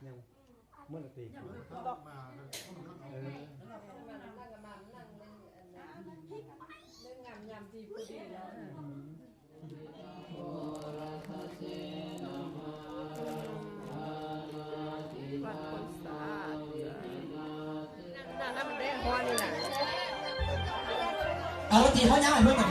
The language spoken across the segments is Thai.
ยังเมื่อตีนั่งงามที่พูดดีแล้ววันคนสานั่นมันได้หัวนี่แหละเอาตีเขาย้ายเพื่อนกัน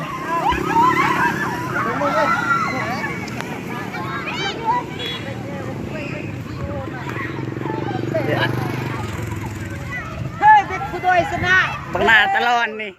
เฮ้ยเป็นผู้โดยสนะ บังหน้าตลอดนี่